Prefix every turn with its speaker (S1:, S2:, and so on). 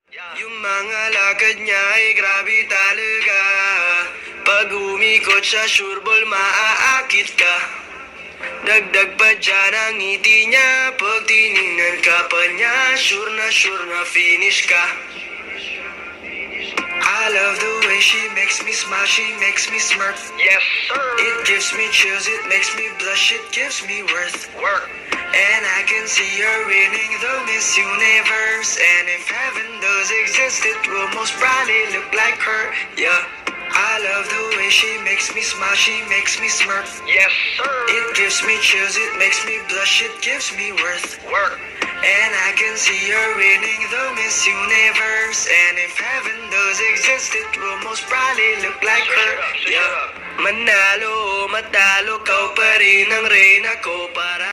S1: Yung mga lakad niya ay grabe talaga. Pag umikot sa sureball, maaakit ka. Dagdag pa dyan ang ngiti niya. Pag tinignan ka pa niya, sure na finish ka. I love the way she makes me smile, she makes me smirk.
S2: Yes, sir.
S1: It gives me chills, it makes me blush, it gives me worth.
S2: Work.
S1: And I can see her winning the Miss Universe. And if heaven does exist, it will most probably look like her. Yeah, I love the way she makes me smile, she makes me smirk.
S2: Yes, sir.
S1: It gives me chills, it makes me blush, it gives me worth.
S2: Work.
S1: And I can see her winning the Miss Universe. And if heaven does exist, it will most probably look like her.
S2: Switch it up.
S1: Manalo o matalo, kau pa rin ang reyna ko. Para